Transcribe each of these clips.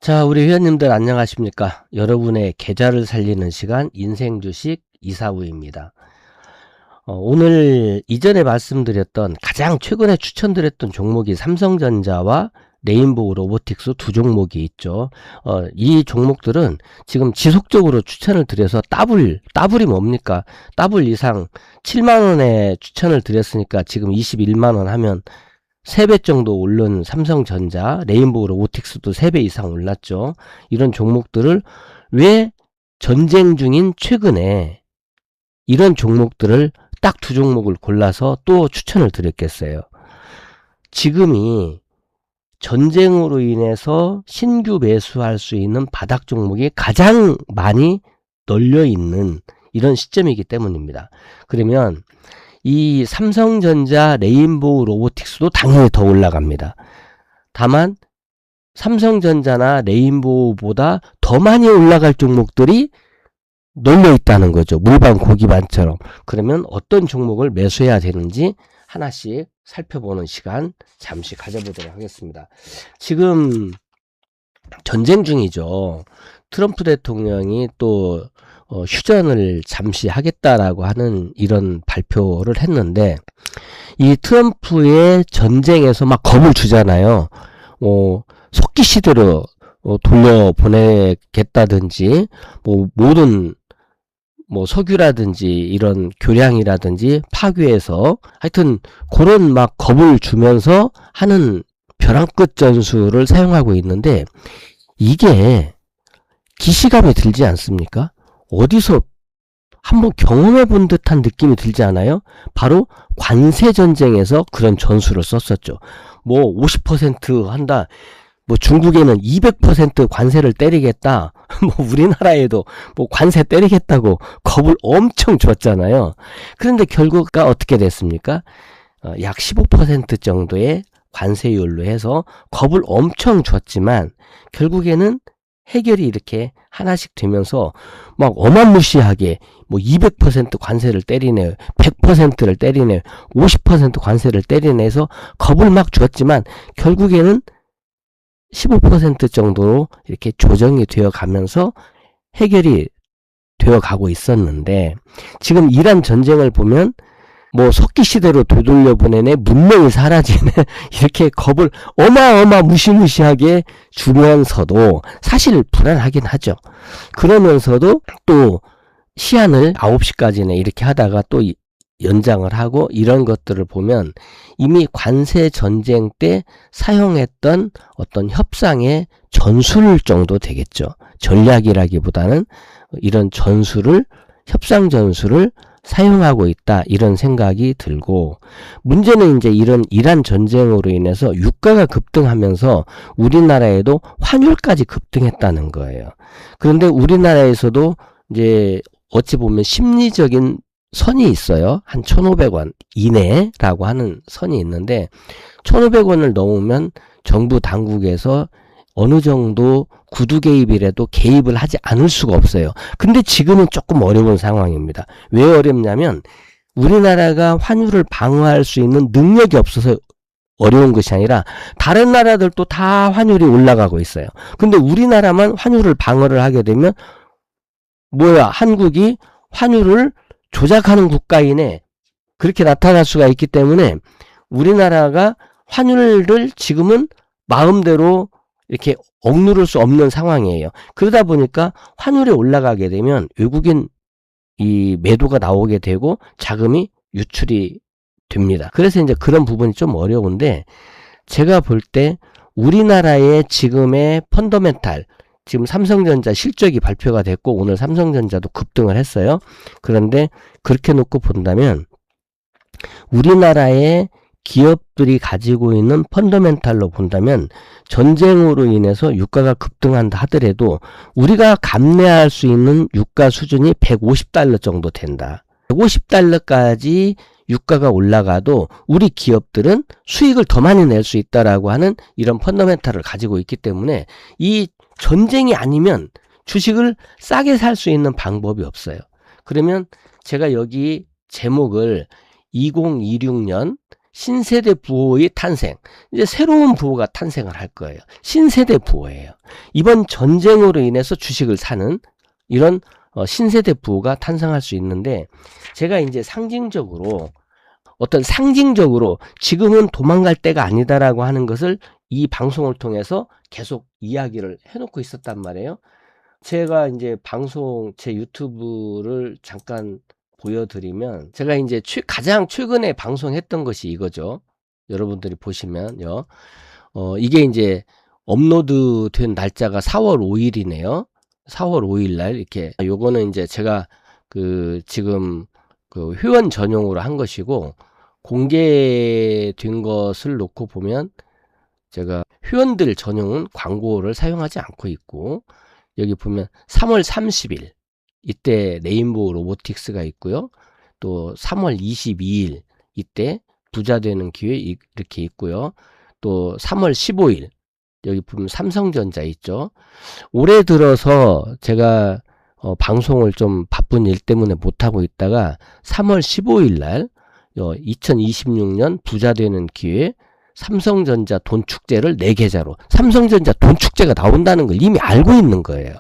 자, 우리 회원님들 안녕하십니까? 여러분의 계좌를 살리는 시간 인생주식 이사우입니다. 오늘 이전에 말씀드렸던 가장 최근에 추천드렸던 종목이 삼성전자와 레인보우 로보틱스 두 종목이 있죠. 이 종목들은 지금 지속적으로 추천을 드려서 따블이 뭡니까? 더블 이상 7만원에 추천을 드렸으니까 지금 21만원 하면 3배 정도 오른 삼성전자, 레인보우 로보틱스도 3배 이상 올랐죠. 이런 종목들을 왜 전쟁 중인 최근에 이런 종목들을 딱 두 종목을 골라서 또 추천을 드렸겠어요. 지금이 전쟁으로 인해서 신규 매수할 수 있는 바닥 종목이 가장 많이 널려 있는 이런 시점이기 때문입니다. 그러면 이 삼성전자, 레인보우 로보틱스도 당연히 더 올라갑니다. 다만 삼성전자나 레인보우보다 더 많이 올라갈 종목들이 널려 있다는 거죠. 물반 고기반처럼. 그러면 어떤 종목을 매수해야 되는지 하나씩 살펴보는 시간 잠시 가져보도록 하겠습니다. 지금 전쟁 중이죠. 트럼프 대통령이 또 휴전을 잠시 하겠다라고 하는 이런 발표를 했는데, 이 트럼프의 전쟁에서 막 겁을 주잖아요. 속기 시대로 돌려보내겠다든지, 모든 석유라든지 이런 교량이라든지 파괴해서 하여튼 그런 막 겁을 주면서 하는 벼랑 끝 전술을 사용하고 있는데, 이게 기시감이 들지 않습니까? 어디서 한번 경험해 본 듯한 느낌이 들지 않아요? 바로 관세 전쟁에서 그런 전술을 썼었죠. 50% 한다. 중국에는 200% 관세를 때리겠다. 우리나라에도 관세 때리겠다고 겁을 엄청 줬잖아요. 그런데 결과가 어떻게 됐습니까? 약 15% 정도의 관세율로 해서 겁을 엄청 줬지만 결국에는 해결이 이렇게 하나씩 되면서 막 어마무시하게 200% 관세를 때리네, 100%를 때리네, 50% 관세를 때리네 해서 겁을 막 줬지만 결국에는 15% 정도로 이렇게 조정이 되어 가면서 해결이 되어 가고 있었는데, 지금 이란 전쟁을 보면 석기 시대로 되돌려 보내네, 문명이 사라지네, 이렇게 겁을 무시무시하게 주면서도 사실 불안하긴 하죠. 그러면서도 또 시한을 9시까지네 이렇게 하다가 또 연장을 하고, 이런 것들을 보면 이미 관세 전쟁 때 사용했던 어떤 협상의 전술 정도 되겠죠. 전략이라기보다는 이런 협상 전술을 사용하고 있다, 이런 생각이 들고, 문제는 이제 이런 이란 전쟁으로 인해서 유가가 급등하면서 우리나라에도 환율까지 급등했다는 거예요. 그런데 우리나라에서도 이제 어찌 보면 심리적인 선이 있어요. 한 1,500원 이내라고 하는 선이 있는데, 1,500원을 넘으면 정부 당국에서 어느 정도 구두 개입이라도 개입을 하지 않을 수가 없어요. 근데 지금은 조금 어려운 상황입니다. 왜 어렵냐면 우리나라가 환율을 방어할 수 있는 능력이 없어서 어려운 것이 아니라 다른 나라들도 다 환율이 올라가고 있어요. 근데 우리나라만 환율을 방어를 하게 되면 한국이 환율을 조작하는 국가이네, 그렇게 나타날 수가 있기 때문에 우리나라가 환율을 지금은 마음대로 이렇게 억누를 수 없는 상황이에요. 그러다 보니까 환율이 올라가게 되면 외국인 이 매도가 나오게 되고 자금이 유출이 됩니다. 그래서 이제 그런 부분이 좀 어려운데, 제가 볼 때 우리나라의 지금의 펀더멘탈, 지금 삼성전자 실적이 발표가 됐고 오늘 삼성전자도 급등을 했어요. 그런데 그렇게 놓고 본다면 우리나라의 기업들이 가지고 있는 펀더멘탈로 본다면 전쟁으로 인해서 유가가 급등한다 하더라도 우리가 감내할 수 있는 유가 수준이 $150 정도 된다. $150까지 유가가 올라가도 우리 기업들은 수익을 더 많이 낼 수 있다라고 하는 이런 펀더멘탈을 가지고 있기 때문에 이 전쟁이 아니면 주식을 싸게 살 수 있는 방법이 없어요. 그러면 제가 여기 제목을 2026년 신세대 부호의 탄생. 이제 새로운 부호가 탄생을 할 거예요. 신세대 부호예요. 이번 전쟁으로 인해서 주식을 사는 이런 신세대 부호가 탄생할 수 있는데, 제가 이제 상징적으로 지금은 도망갈 때가 아니다라고 하는 것을 이 방송을 통해서 계속 이야기를 해놓고 있었단 말이에요. 제가 이제 제 유튜브를 잠깐 보여드리면, 제가 이제 가장 최근에 방송했던 것이 이거죠. 여러분들이 보시면요. 이게 이제 업로드 된 날짜가 4월 5일이네요. 4월 5일 날 이렇게. 요거는 이제 제가 지금 회원 전용으로 한 것이고, 공개된 것을 놓고 보면 제가 회원들 전용은 광고를 사용하지 않고 있고, 여기 보면 3월 30일 이때 레인보우 로보틱스가 있고요. 또 3월 22일 이때 부자 되는 기회 이렇게 있고요. 또 3월 15일 여기 보면 삼성전자 있죠. 올해 들어서 제가 방송을 좀 바쁜 일 때문에 못하고 있다가 3월 15일 날 2026년 부자 되는 기회 삼성전자 돈축제를 4계좌로, 삼성전자 돈축제가 나온다는 걸 이미 알고 있는 거예요.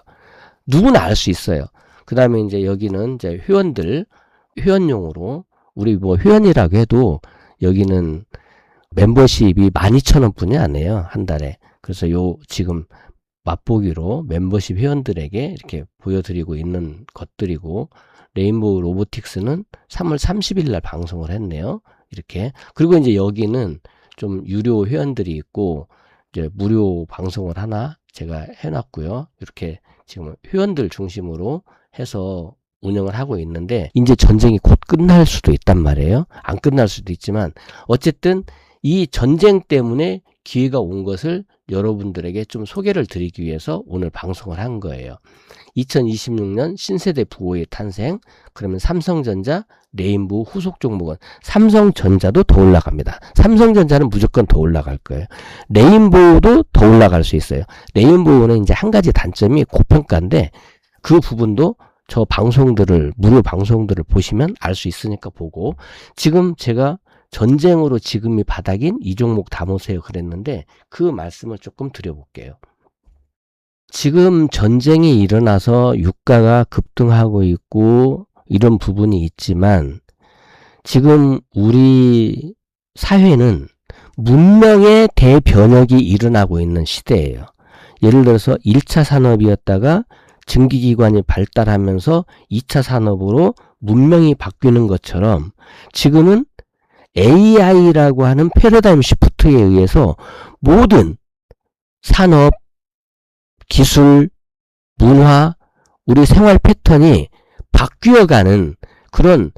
누구나 알 수 있어요. 그 다음에 이제 여기는 이제 회원용으로, 우리 뭐 회원이라고 해도 여기는 멤버십이 12,000원 뿐이 안 해요. 한 달에. 그래서 지금 맛보기로 멤버십 회원들에게 이렇게 보여드리고 있는 것들이고, 레인보우 로보틱스는 3월 30일 날 방송을 했네요. 이렇게. 그리고 이제 여기는 좀 유료 회원들이 있고, 이제 무료 방송을 하나 제가 해놨고요. 이렇게 지금 회원들 중심으로 해서 운영을 하고 있는데, 이제 전쟁이 곧 끝날 수도 있단 말이에요. 안 끝날 수도 있지만, 어쨌든 이 전쟁 때문에 기회가 온 것을 여러분들에게 좀 소개를 드리기 위해서 오늘 방송을 한 거예요. 2026년 신세대 부호의 탄생. 그러면 삼성전자, 레인보우 후속 종목은, 삼성전자도 더 올라갑니다. 삼성전자는 무조건 더 올라갈 거예요. 레인보우도 더 올라갈 수 있어요. 레인보우는 이제 한 가지 단점이 고평가인데, 그 부분도 저 무료 방송들을 보시면 알 수 있으니까 보고, 지금 제가 전쟁으로 지금이 바닥인 이 종목 담으세요 그랬는데, 그 말씀을 조금 드려볼게요. 지금 전쟁이 일어나서 유가가 급등하고 있고 이런 부분이 있지만, 지금 우리 사회는 문명의 대변혁이 일어나고 있는 시대예요. 예를 들어서 1차 산업이었다가 증기기관이 발달하면서 2차 산업으로 문명이 바뀌는 것처럼, 지금은 AI라고 하는 패러다임 시프트에 의해서 모든 산업, 기술, 문화, 우리 생활 패턴이 바뀌어가는 그런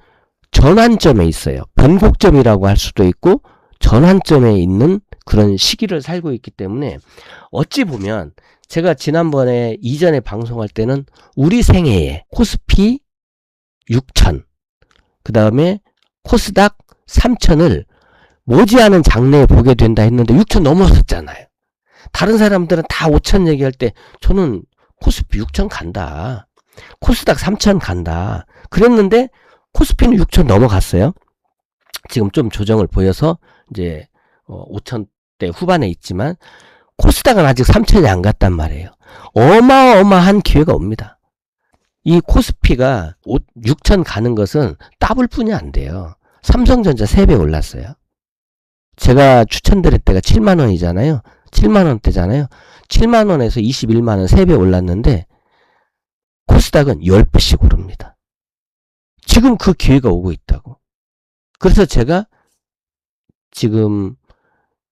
전환점에 있어요. 변곡점이라고 할 수도 있고 전환점에 있는 그런 시기를 살고 있기 때문에, 어찌 보면 제가 지난번에 이전에 방송할 때는 우리 생애에 코스피 6,000, 그 다음에 코스닥 3,000을 머지않은 장래에 보게 된다 했는데 6,000 넘었었잖아요. 다른 사람들은 다 5,000 얘기할 때 저는 코스피 6,000 간다, 코스닥 3,000 간다 그랬는데, 코스피는 6,000 넘어갔어요. 지금 좀 조정을 보여서 이제 5,000대 후반에 있지만, 코스닥은 아직 3,000이 안 갔단 말이에요. 어마어마한 기회가 옵니다. 이 코스피가 6,000 가는 것은 더블 뿐이 안 돼요. 삼성전자 3배 올랐어요. 제가 추천드릴 때가 7만원이잖아요. 7만원대잖아요. 7만원에서 21만원 3배 올랐는데, 코스닥은 10배씩 오릅니다. 지금 그 기회가 오고 있다고. 그래서 제가 지금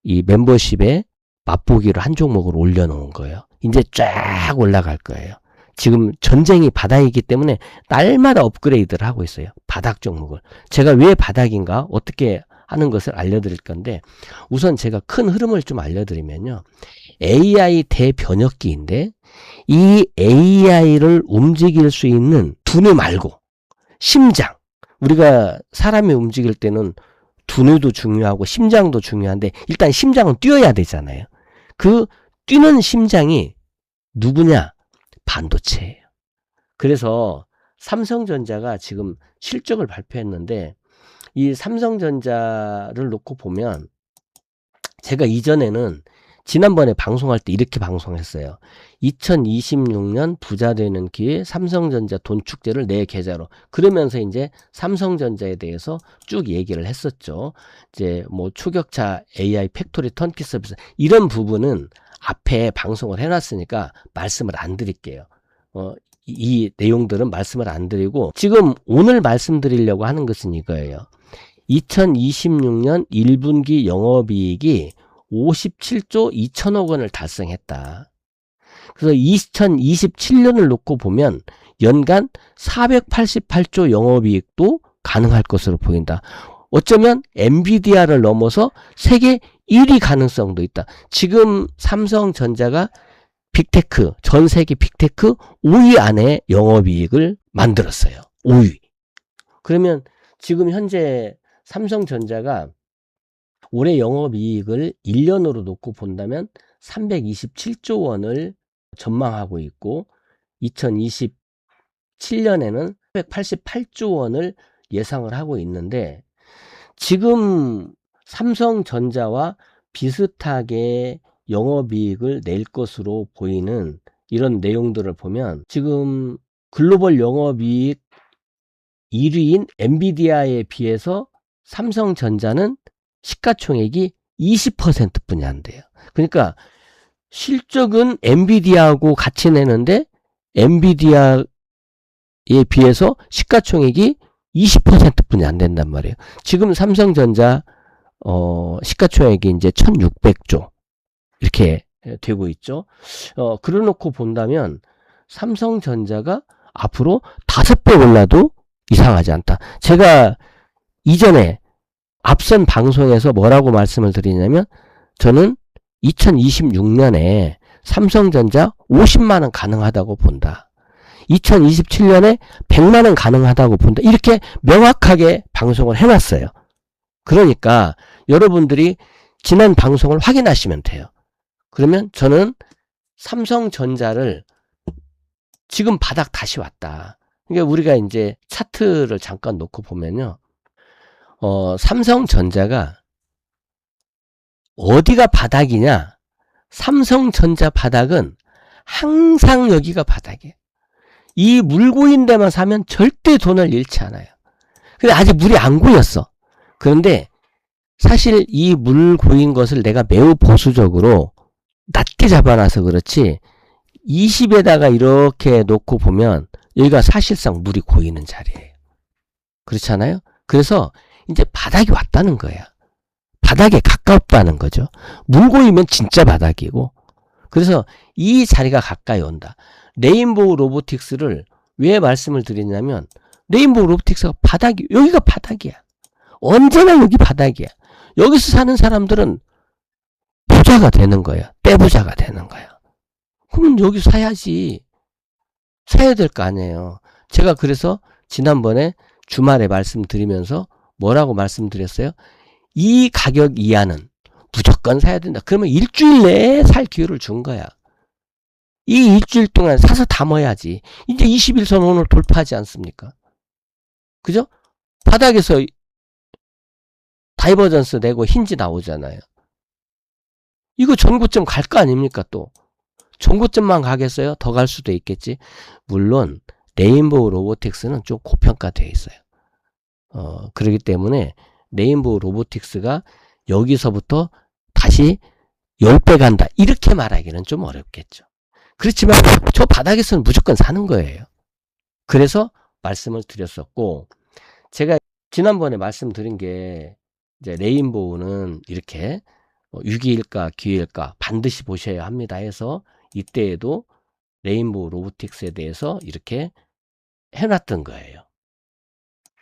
이 멤버십에 맛보기로 한 종목을 올려놓은 거예요. 이제 쫙 올라갈 거예요. 지금 전쟁이 바닥이기 때문에 날마다 업그레이드를 하고 있어요. 바닥 종목을. 제가 왜 바닥인가, 어떻게 하는 것을 알려드릴 건데, 우선 제가 큰 흐름을 좀 알려드리면요. AI 대변혁기인데, 이 AI를 움직일 수 있는 두뇌 말고 심장, 우리가 사람이 움직일 때는 두뇌도 중요하고 심장도 중요한데, 일단 심장은 뛰어야 되잖아요. 그 뛰는 심장이 누구냐? 반도체예요. 그래서 삼성전자가 지금 실적을 발표했는데, 이 삼성전자를 놓고 보면 제가 이전에는 지난번에 방송할 때 이렇게 방송했어요. 2026년 부자 되는 기회 삼성전자 돈 축제를 내 계좌로. 그러면서 이제 삼성전자에 대해서 쭉 얘기를 했었죠. 이제 뭐 추격차 AI 팩토리 턴키 서비스 이런 부분은 앞에 방송을 해놨으니까 말씀을 안 드릴게요. 이 내용들은 말씀을 안 드리고 지금 오늘 말씀드리려고 하는 것은 이거예요. 2026년 1분기 영업이익이 57조 2천억 원을 달성했다. 그래서 2027년을 놓고 보면 연간 488조 영업이익도 가능할 것으로 보인다. 어쩌면 엔비디아를 넘어서 세계 1위 가능성도 있다. 지금 삼성전자가 빅테크, 전 세계 빅테크 5위 안에 영업이익을 만들었어요. 5위. 그러면 지금 현재 삼성전자가 올해 영업이익을 1년으로 놓고 본다면 327조 원을 전망하고 있고 2027년에는 388조 원을 예상을 하고 있는데 지금 삼성전자와 비슷하게 영업이익을 낼 것으로 보이는 이런 내용들을 보면 지금 글로벌 영업이익 1위인 엔비디아에 비해서 삼성전자는 시가총액이 20%뿐이 안 돼요. 그러니까 실적은 엔비디아하고 같이 내는데 엔비디아에 비해서 시가총액이 20%뿐이 안 된단 말이에요. 지금 삼성전자 시가총액이 이제 1600조 이렇게 되고 있죠. 그래놓고 본다면 삼성전자가 앞으로 5배 올라도 이상하지 않다. 제가 이전에 앞선 방송에서 뭐라고 말씀을 드리냐면 저는 2026년에 삼성전자 50만원 가능하다고 본다. 2027년에 100만원 가능하다고 본다. 이렇게 명확하게 방송을 해놨어요. 그러니까 여러분들이 지난 방송을 확인하시면 돼요. 그러면 저는 삼성전자를 지금 바닥 다시 왔다. 그러니까 우리가 이제 차트를 잠깐 놓고 보면요. 삼성전자가 어디가 바닥이냐? 삼성전자 바닥은 항상 여기가 바닥이에요. 이 물 고인 데만 사면 절대 돈을 잃지 않아요. 근데 아직 물이 안 고였어. 그런데 사실 이 물 고인 것을 내가 매우 보수적으로 낮게 잡아놔서 그렇지 20에다가 이렇게 놓고 보면 여기가 사실상 물이 고이는 자리예요. 그렇잖아요? 그래서 이제 바닥이 왔다는 거야. 바닥에 가깝다는 거죠. 물 고이면 진짜 바닥이고. 그래서 이 자리가 가까이 온다. 레인보우 로보틱스를 왜 말씀을 드리냐면 레인보우 로보틱스가 바닥이 여기가 바닥이야. 언제나 여기 바닥이야. 여기서 사는 사람들은 부자가 되는 거야. 떼부자가 되는 거야. 그럼 여기 사야지. 사야 될 거 아니에요. 제가 그래서 지난번에 주말에 말씀드리면서 뭐라고 말씀드렸어요? 이 가격 이하는 무조건 사야 된다. 그러면 일주일 내에 살 기회를 준 거야. 이 일주일 동안 사서 담아야지. 이제 21선 오늘 돌파하지 않습니까? 그죠? 바닥에서 다이버전스 내고 힌지 나오잖아요. 이거 전고점 갈 거 아닙니까 또? 전고점만 가겠어요? 더 갈 수도 있겠지. 물론 레인보우 로보틱스는 좀 고평가되어 있어요. 그렇기 때문에 레인보우 로보틱스가 여기서부터 다시 10배 간다. 이렇게 말하기는 좀 어렵겠죠. 그렇지만 저 바닥에서는 무조건 사는 거예요. 그래서 말씀을 드렸었고 제가 지난번에 말씀드린 게 이제 레인보우는 이렇게 위기일까 기회일까 반드시 보셔야 합니다 해서 이때에도 레인보우 로보틱스에 대해서 이렇게 해놨던 거예요.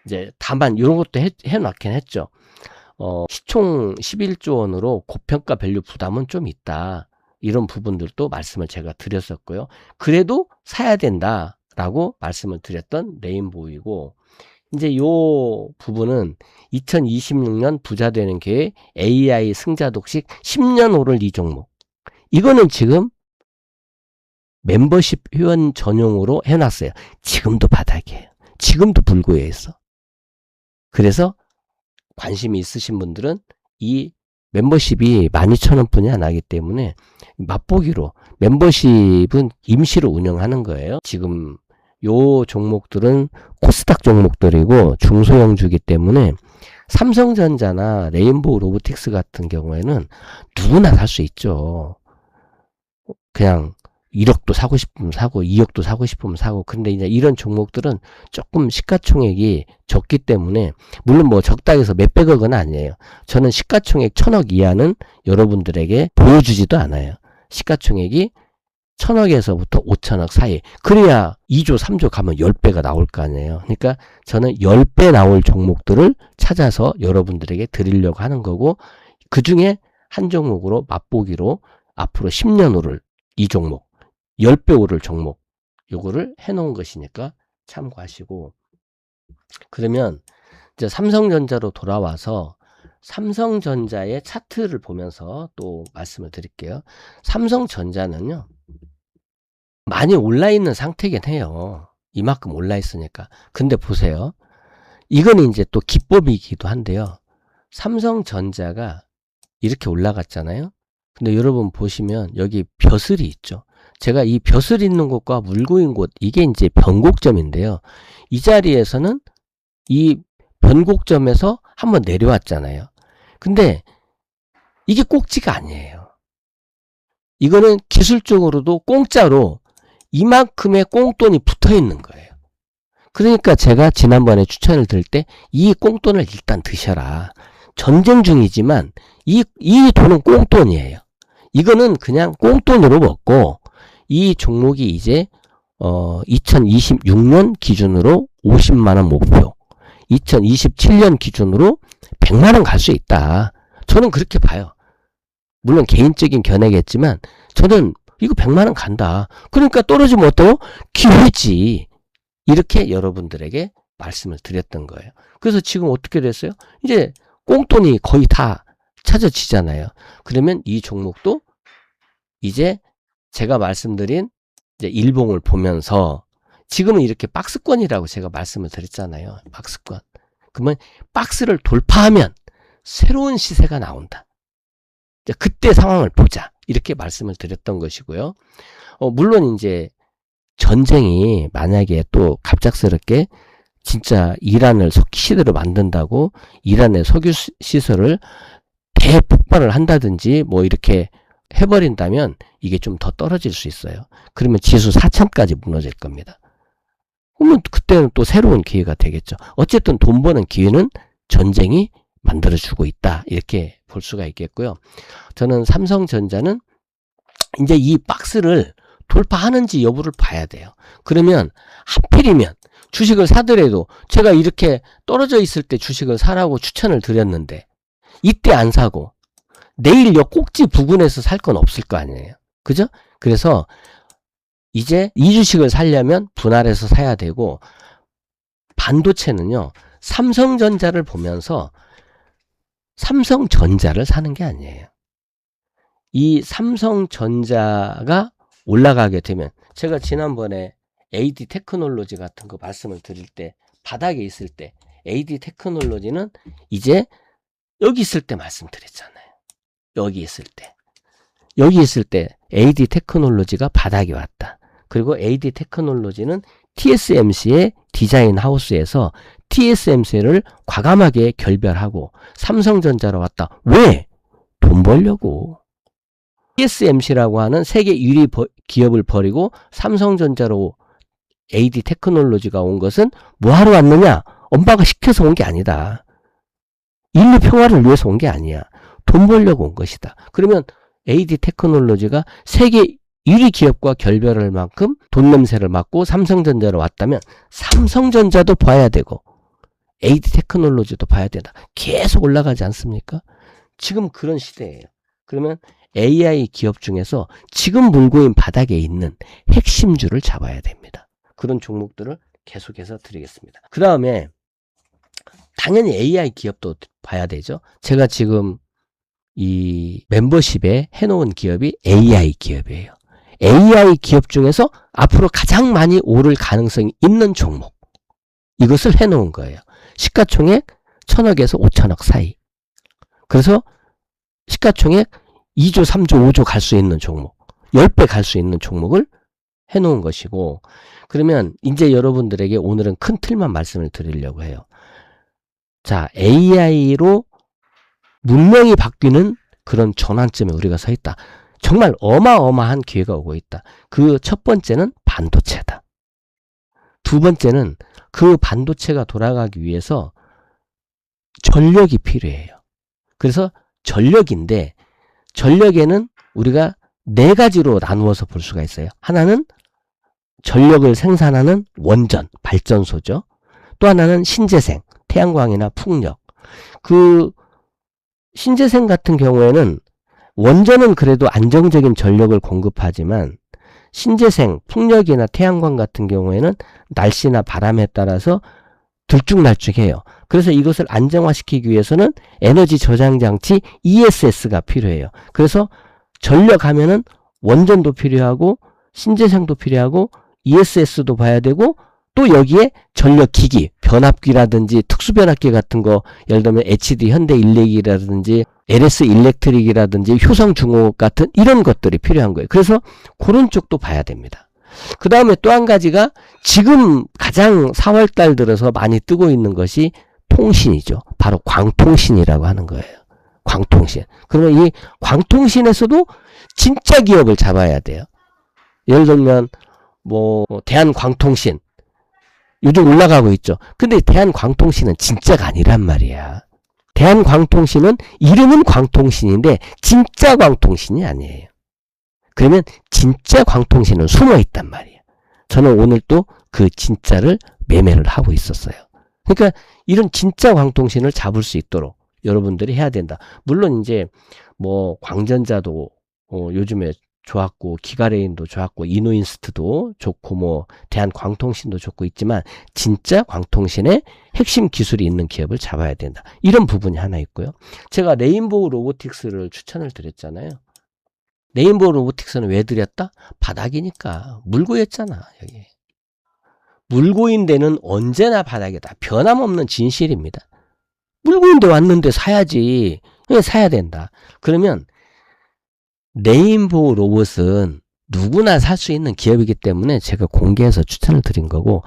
이제 다만 이런 것도 해놨긴 했죠. 시총 11조 원으로 고평가 밸류 부담은 좀 있다. 이런 부분들도 말씀을 제가 드렸었고요. 그래도 사야 된다라고 말씀을 드렸던 레인보우이고 이제 요 부분은 2026년 부자 되는 계획 AI 승자 독식 10년 오를 이 종목. 이거는 지금 멤버십 회원 전용으로 해놨어요. 지금도 바닥이에요. 지금도 불구에 있어. 그래서 관심이 있으신 분들은 이 멤버십이 12,000원 뿐이 안 하기 때문에 맛보기로 멤버십은 임시로 운영하는 거예요. 지금 요 종목들은 코스닥 종목들이고 중소형주기 때문에 삼성전자나 레인보우 로보틱스 같은 경우에는 누구나 살 수 있죠. 그냥 1억도 사고 싶으면 사고 2억도 사고 싶으면 사고. 근데 이제 이런 종목들은 조금 시가총액이 적기 때문에 물론 뭐 적다 해서 몇백억은 아니에요. 저는 시가총액 1000억 이하는 여러분들에게 보여주지도 않아요. 시가총액이 1000억에서부터 5천억 사이. 그래야 2조 3조 가면 10배가 나올 거 아니에요. 그러니까 저는 10배 나올 종목들을 찾아서 여러분들에게 드리려고 하는 거고, 그 중에 한 종목으로 맛보기로 앞으로 10년 오를 이 종목 10배 오를 종목 요거를 해놓은 것이니까 참고하시고, 그러면 이제 삼성전자로 돌아와서 삼성전자의 차트를 보면서 또 말씀을 드릴게요. 삼성전자는요 많이 올라 있는 상태긴 해요. 이만큼 올라 있으니까. 근데 보세요. 이건 이제 또 기법이기도 한데요. 삼성전자가 이렇게 올라갔잖아요. 근데 여러분 보시면 여기 벼슬이 있죠. 제가 이 벼슬 있는 곳과 물고인 곳, 이게 이제 변곡점인데요. 이 자리에서는 이 변곡점에서 한번 내려왔잖아요. 근데 이게 꼭지가 아니에요. 이거는 기술적으로도 공짜로 이만큼의 꽁돈이 붙어 있는 거예요. 그러니까 제가 지난번에 추천을 드릴 때 이 꽁돈을 일단 드셔라. 전쟁 중이지만 이 돈은 꽁돈이에요. 이거는 그냥 꽁돈으로 먹고, 이 종목이 이제 2026년 기준으로 50만원 목표, 2027년 기준으로 100만원 갈 수 있다. 저는 그렇게 봐요. 물론 개인적인 견해겠지만 저는 이거 100만원 간다. 그러니까 떨어지면 어때요? 기회지. 이렇게 여러분들에게 말씀을 드렸던 거예요. 그래서 지금 어떻게 됐어요? 이제 꽁돈이 거의 다 찾아지잖아요. 그러면 이 종목도 이제 제가 말씀드린 이제 일봉을 보면서, 지금은 이렇게 박스권이라고 제가 말씀을 드렸잖아요. 박스권. 그러면 박스를 돌파하면 새로운 시세가 나온다. 이제 그때 상황을 보자. 이렇게 말씀을 드렸던 것이고요. 물론 이제 전쟁이 만약에 또 갑작스럽게 진짜 이란을 석기 시대로 만든다고 이란의 석유 시설을 대폭발을 한다든지 뭐 이렇게 해버린다면 이게 좀 더 떨어질 수 있어요. 그러면 지수 4천까지 무너질 겁니다. 그러면 그때는 또 새로운 기회가 되겠죠. 어쨌든 돈 버는 기회는 전쟁이 만들어주고 있다. 이렇게 볼 수가 있겠고요. 저는 삼성전자는 이제 이 박스를 돌파하는지 여부를 봐야 돼요. 그러면 하필이면 주식을 사더라도 제가 이렇게 떨어져 있을 때 주식을 사라고 추천을 드렸는데 이때 안 사고 내일 요 꼭지 부근에서 살 건 없을 거 아니에요. 그죠? 그래서 이제 이 주식을 사려면 분할해서 사야 되고, 반도체는요 삼성전자를 보면서 삼성전자를 사는 게 아니에요. 이 삼성전자가 올라가게 되면, 제가 지난번에 AD 테크놀로지 같은 거 말씀을 드릴 때 바닥에 있을 때 AD 테크놀로지는 이제 여기 있을 때 말씀드렸잖아요. 여기 있을 때 AD 테크놀로지가 바닥에 왔다. 그리고 AD 테크놀로지는 TSMC의 디자인 하우스에서 TSMC를 과감하게 결별하고 삼성전자로 왔다. 왜? 돈 벌려고. TSMC라고 하는 세계 1위 기업을 버리고 삼성전자로 AD 테크놀로지가 온 것은 뭐하러 왔느냐? 엄마가 시켜서 온 게 아니다. 인류 평화를 위해서 온 게 아니야. 돈 벌려고 온 것이다. 그러면 AD 테크놀로지가 세계 1위 기업과 결별할 만큼 돈 냄새를 맡고 삼성전자로 왔다면 삼성전자도 봐야 되고 AD 테크놀로지도 봐야 된다. 계속 올라가지 않습니까? 지금 그런 시대예요. 그러면 AI 기업 중에서 지금 물고인 바닥에 있는 핵심주를 잡아야 됩니다. 그런 종목들을 계속해서 드리겠습니다. 그 다음에 당연히 AI 기업도 봐야 되죠. 제가 지금 이 멤버십에 해놓은 기업이 AI 기업이에요. AI 기업 중에서 앞으로 가장 많이 오를 가능성이 있는 종목, 이것을 해놓은 거예요. 시가총액 천억에서 5천억 사이. 그래서 시가총액 2조, 3조, 5조 갈 수 있는 종목, 10배 갈 수 있는 종목을 해놓은 것이고, 그러면 이제 여러분들에게 오늘은 큰 틀만 말씀을 드리려고 해요. 자, AI로 문명이 바뀌는 그런 전환점에 우리가 서 있다. 정말 어마어마한 기회가 오고 있다. 그 첫 번째는 반도체다. 두 번째는 그 반도체가 돌아가기 위해서 전력이 필요해요. 그래서 전력인데, 전력에는 우리가 네 가지로 나누어서 볼 수가 있어요. 하나는 전력을 생산하는 원전, 발전소죠. 또 하나는 신재생, 태양광이나 풍력. 그 신재생 같은 경우에는 원전은 그래도 안정적인 전력을 공급하지만 신재생, 풍력이나 태양광 같은 경우에는 날씨나 바람에 따라서 들쭉날쭉해요. 그래서 이것을 안정화시키기 위해서는 에너지 저장 장치 ESS가 필요해요. 그래서 전력하면은 원전도 필요하고 신재생도 필요하고 ESS도 봐야 되고, 또 여기에 전력기기, 변압기라든지 특수변압기 같은 거, 예를 들면 HD 현대일렉이라든지 LS 일렉트릭이라든지 효성중공업 같은 이런 것들이 필요한 거예요. 그래서 그런 쪽도 봐야 됩니다. 그 다음에 또 한 가지가 지금 가장 4월달 들어서 많이 뜨고 있는 것이 통신이죠. 바로 광통신이라고 하는 거예요. 광통신. 그러면 이 광통신에서도 진짜 기업을 잡아야 돼요. 예를 들면 뭐 대한광통신 요즘 올라가고 있죠. 근데 대한광통신은 진짜가 아니란 말이야. 대한광통신은 이름은 광통신인데 진짜 광통신이 아니에요. 그러면 진짜 광통신은 숨어 있단 말이에요. 저는 오늘 또 그 진짜를 매매를 하고 있었어요. 그러니까 이런 진짜 광통신을 잡을 수 있도록 여러분들이 해야 된다. 물론 이제 뭐 광전자도 요즘에 좋았고, 기가레인도 좋았고, 이노인스트도 좋고, 뭐 대한광통신도 좋고 있지만 진짜 광통신의 핵심 기술이 있는 기업을 잡아야 된다. 이런 부분이 하나 있고요. 제가 레인보우 로보틱스를 추천을 드렸잖아요. 레인보우 로보틱스는 왜 드렸다? 바닥이니까. 물고였잖아. 여기 물고인 데는 언제나 바닥이다. 변함없는 진실입니다. 물고인 데 왔는데 사야지. 사야 된다. 그러면 레인보우 로봇은 누구나 살 수 있는 기업이기 때문에 제가 공개해서 추천을 드린 거고,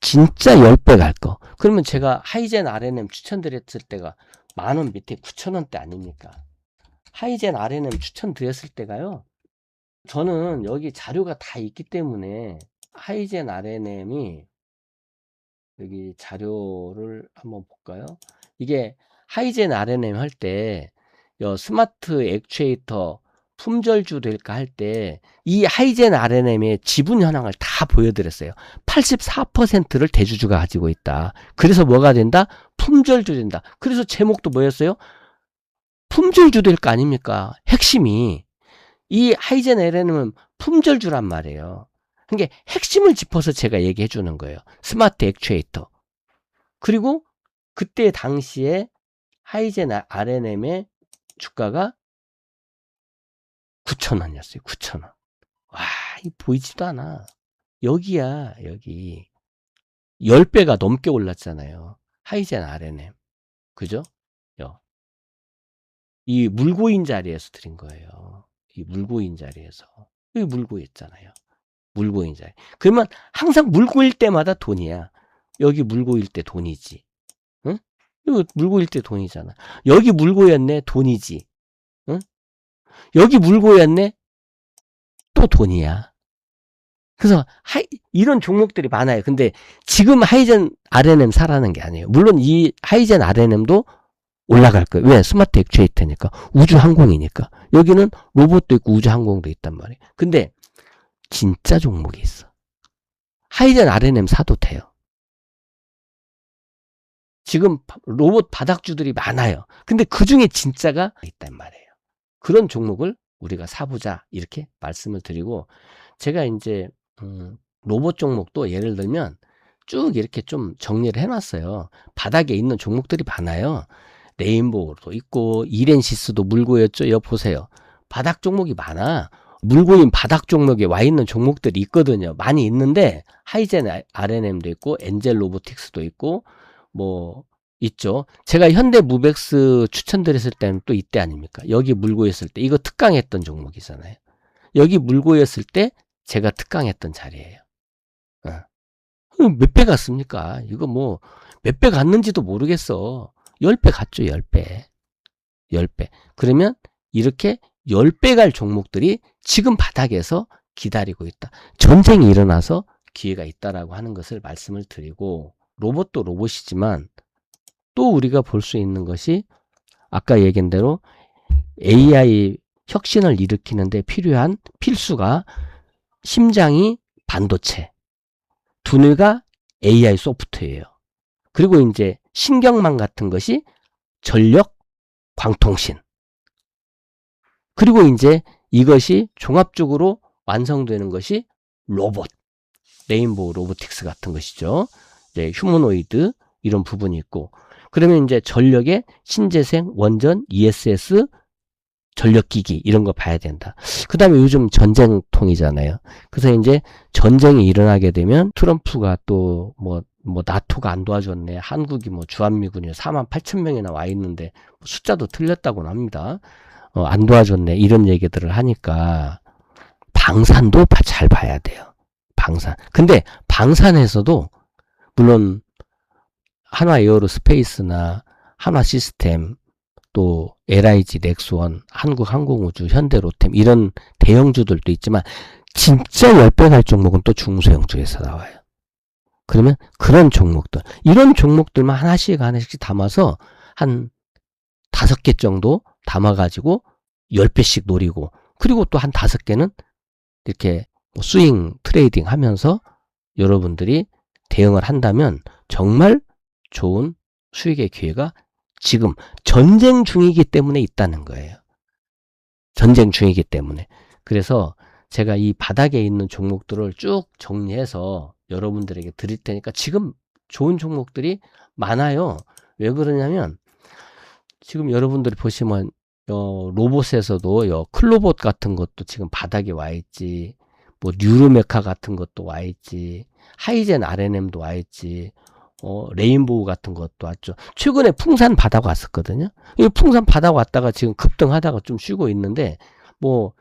진짜 10배 갈 거. 그러면 제가 하이젠 RNM 추천드렸을 때가 만원 밑에 9,000원대 아닙니까? 하이젠 RNM 추천드렸을 때가요. 저는 여기 자료가 다 있기 때문에 하이젠 RNM이 여기 자료를 한번 볼까요? 이게 하이젠 RNM 할 때 스마트 액추에이터 품절주 될까 할 때 이 하이젠 RNM의 지분 현황을 다 보여드렸어요. 84%를 대주주가 가지고 있다. 그래서 뭐가 된다? 품절주 된다. 그래서 제목도 뭐였어요? 품절주 될 거 아닙니까? 핵심이 이 하이젠 RNM은 품절주란 말이에요. 그러니까 핵심을 짚어서 제가 얘기해 주는 거예요. 스마트 액추에이터. 그리고 그때 당시에 하이젠 RNM의 주가가 9,000원이었어요. 9,000원. 와, 이 보이지도 않아. 여기야, 여기. 10배가 넘게 올랐잖아요. 하이젠 RNM. 그죠? 이 물고인 자리에서 드린 거예요. 이 물고인 자리에서. 여기 물고였잖아요. 물고인 자리. 그러면 항상 물고일 때마다 돈이야. 여기 물고일 때 돈이지. 응? 이거 물고일 때 돈이잖아. 여기 물고였네, 돈이지. 응? 여기 물고였네, 또 돈이야. 그래서 이런 종목들이 많아요. 근데 지금 하이젠 RNM 사라는 게 아니에요. 물론 이 하이젠 RNM도 올라갈 거예요. 왜? 스마트 액추에이터니까. 우주항공이니까. 여기는 로봇도 있고 우주항공도 있단 말이에요. 근데 진짜 종목이 있어. 하이젠 RNM 사도 돼요. 지금 로봇 바닥주들이 많아요. 근데 그 중에 진짜가 있단 말이에요. 그런 종목을 우리가 사보자, 이렇게 말씀을 드리고, 제가 이제 로봇 종목도 예를 들면 쭉 이렇게 좀 정리를 해놨어요. 바닥에 있는 종목들이 많아요. 레인보우도 있고 이렌시스도 물고였죠. 여기 보세요. 바닥 종목이 많아. 물고인 바닥 종목에 와 있는 종목들이 있거든요. 많이 있는데 하이젠 RNM도 있고 엔젤 로보틱스도 있고 뭐 있죠. 제가 현대무백스 추천드렸을 때는 또 이때 아닙니까? 여기 물고 있을 때 이거 특강했던 종목이잖아요. 여기 물고 있을 때 제가 특강했던 자리예요. 몇 배 갔습니까? 이거 뭐 몇 배 갔는지도 모르겠어. 10배 갔죠. 10배. 10배. 그러면 이렇게 10배 갈 종목들이 지금 바닥에서 기다리고 있다. 전쟁이 일어나서 기회가 있다라고 하는 것을 말씀을 드리고, 로봇도 로봇이지만 또 우리가 볼 수 있는 것이 아까 얘기한 대로 AI 혁신을 일으키는데 필요한 필수가 심장이 반도체, 두뇌가 AI 소프트웨어, 그리고 이제 신경망 같은 것이 전력 광통신, 그리고 이제 이것이 종합적으로 완성되는 것이 로봇, 레인보우 로보틱스 같은 것이죠. 이제 휴머노이드 이런 부분이 있고, 그러면 이제 전력의 신재생, 원전, ESS, 전력기기 이런 거 봐야 된다. 그 다음에 요즘 전쟁통이잖아요. 그래서 이제 전쟁이 일어나게 되면 트럼프가 또 뭐 나토가 안 도와줬네. 한국이 뭐 주한미군이 48,000명이나 와 있는데 숫자도 틀렸다고는 합니다. 안 도와줬네. 이런 얘기들을 하니까 방산도 잘 봐야 돼요. 방산. 근데 방산에서도 물론 한화 에어로스페이스나 한화 시스템, 또 LIG, 넥스원, 한국항공우주, 현대로템 이런 대형주들도 있지만 진짜 10배 갈 종목은 또 중소형주에서 나와요. 그러면 그런 종목들, 이런 종목들만 하나씩 담아서 한 5개 정도 담아가지고 10배씩 노리고, 그리고 또 한 5개는 이렇게 스윙 트레이딩 하면서 여러분들이 대응을 한다면 정말 좋은 수익의 기회가 지금 전쟁 중이기 때문에 있다는 거예요. 전쟁 중이기 때문에. 그래서 제가 이 바닥에 있는 종목들을 쭉 정리해서 여러분들에게 드릴 테니까, 지금 좋은 종목들이 많아요. 왜 그러냐면 지금 여러분들이 보시면 로봇에서도 클로봇 같은 것도 지금 바닥에 와 있지, 뭐 뉴로메카 같은 것도 와 있지, 하이젠 RNM도 와 있지, 레인보우 같은 것도 왔죠. 최근에 풍산 바닥 왔었거든요. 이 풍산 바닥 왔다가 지금 급등하다가 좀 쉬고 있는데, 뭐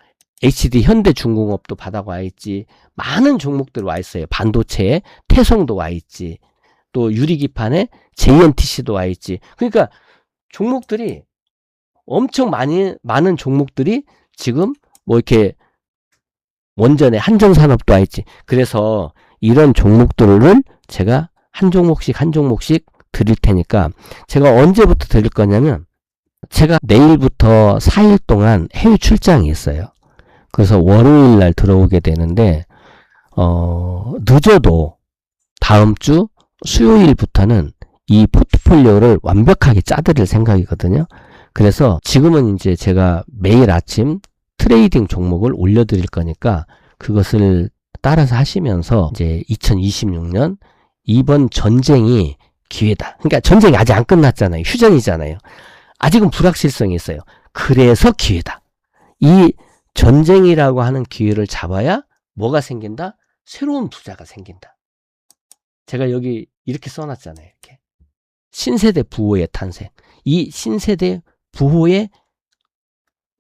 HD 현대중공업도 바닥 와 있지, 많은 종목들 와 있어요. 반도체에 태성도 와 있지, 또 유리기판에 JNTC도 와 있지. 그러니까 종목들이 엄청 많은 종목들이 지금 뭐 이렇게 원전에 한전산업도 와 있지. 그래서 이런 종목들을 제가 한 종목씩 드릴 테니까, 제가 언제부터 드릴 거냐면, 제가 내일부터 4일 동안 해외 출장이 있어요. 그래서 월요일 날 들어오게 되는데, 늦어도 다음 주 수요일부터는 이 포트폴리오를 완벽하게 짜드릴 생각이거든요. 그래서 지금은 이제 제가 매일 아침 트레이딩 종목을 올려드릴 거니까 그것을 따라서 하시면서 이제 2026년 이번 전쟁이 기회다. 그러니까 전쟁이 아직 안 끝났잖아요. 휴전이잖아요. 아직은 불확실성이 있어요. 그래서 기회다. 이 전쟁이라고 하는 기회를 잡아야 뭐가 생긴다? 새로운 부자가 생긴다. 제가 여기 이렇게 써놨잖아요. 이렇게. 신세대 부호의 탄생. 이 신세대 부호의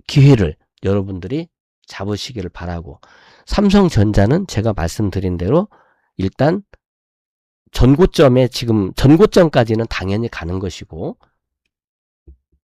기회를 여러분들이 잡으시기를 바라고, 삼성전자는 제가 말씀드린 대로 일단 전고점에, 지금 전고점까지는 당연히 가는 것이고,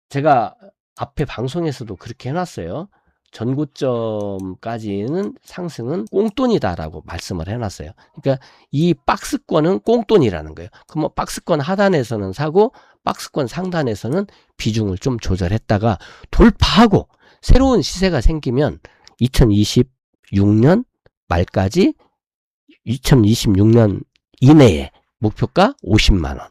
제가 앞에 방송에서도 그렇게 해놨어요. 전고점까지는 상승은 꽁돈이다라고 말씀을 해놨어요. 그러니까 이 박스권은 꽁돈이라는 거예요. 그럼 뭐 박스권 하단에서는 사고 박스권 상단에서는 비중을 좀 조절했다가 돌파하고 새로운 시세가 생기면 2026년 말까지 2026년 이내에 목표가 50만원,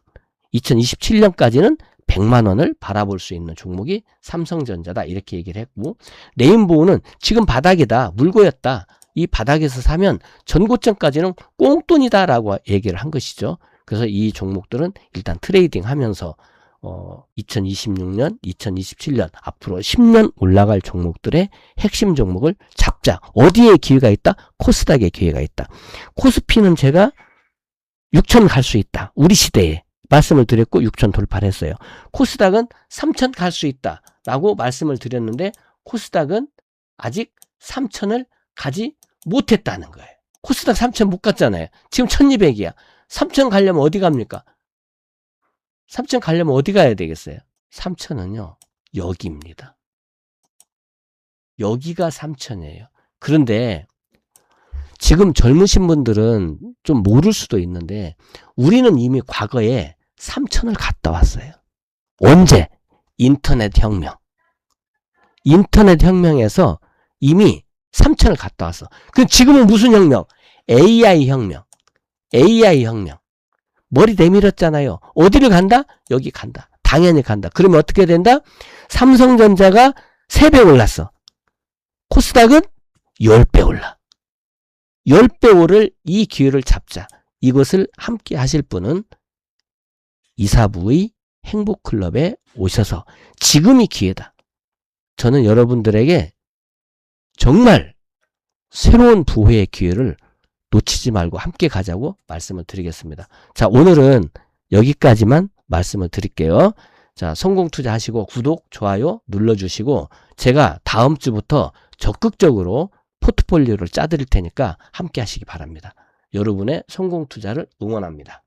2027년까지는 100만원을 바라볼 수 있는 종목이 삼성전자다, 이렇게 얘기를 했고, 레인보우는 지금 바닥이다, 물고였다, 이 바닥에서 사면 전고점까지는 꽁돈이다 라고 얘기를 한 것이죠. 그래서 이 종목들은 일단 트레이딩 하면서 2026년, 2027년 앞으로 10년 올라갈 종목들의 핵심 종목을 잡자. 어디에 기회가 있다? 코스닥에 기회가 있다. 코스피는 제가 6천 갈 수 있다. 우리 시대에 말씀을 드렸고 6천 돌파를 했어요. 코스닥은 3천 갈 수 있다 라고 말씀을 드렸는데 코스닥은 아직 3천을 가지 못했다는 거예요. 코스닥 3천 못 갔잖아요. 지금 1200이야. 3천 가려면 어디 갑니까? 3천 가려면 어디 가야 되겠어요? 3천은요 여기입니다. 여기가 3천이에요. 그런데 지금 젊으신 분들은 좀 모를 수도 있는데 우리는 이미 과거에 3천을 갔다 왔어요. 언제? 인터넷 혁명. 인터넷 혁명에서 이미 3천을 갔다 왔어. 그럼 지금은 무슨 혁명? AI 혁명. AI 혁명. 머리 내밀었잖아요. 어디를 간다? 여기 간다. 당연히 간다. 그러면 어떻게 된다? 삼성전자가 3배 올랐어. 코스닥은 10배 올라. 10배 오를 이 기회를 잡자. 이것을 함께 하실 분은 이사부의 행복클럽에 오셔서 지금이 기회다. 저는 여러분들에게 정말 새로운 부회의 기회를 놓치지 말고 함께 가자고 말씀을 드리겠습니다. 자, 오늘은 여기까지만 말씀을 드릴게요. 자, 성공투자 하시고 구독, 좋아요 눌러주시고 제가 다음 주부터 적극적으로 포트폴리오를 짜드릴 테니까 함께 하시기 바랍니다. 여러분의 성공투자를 응원합니다.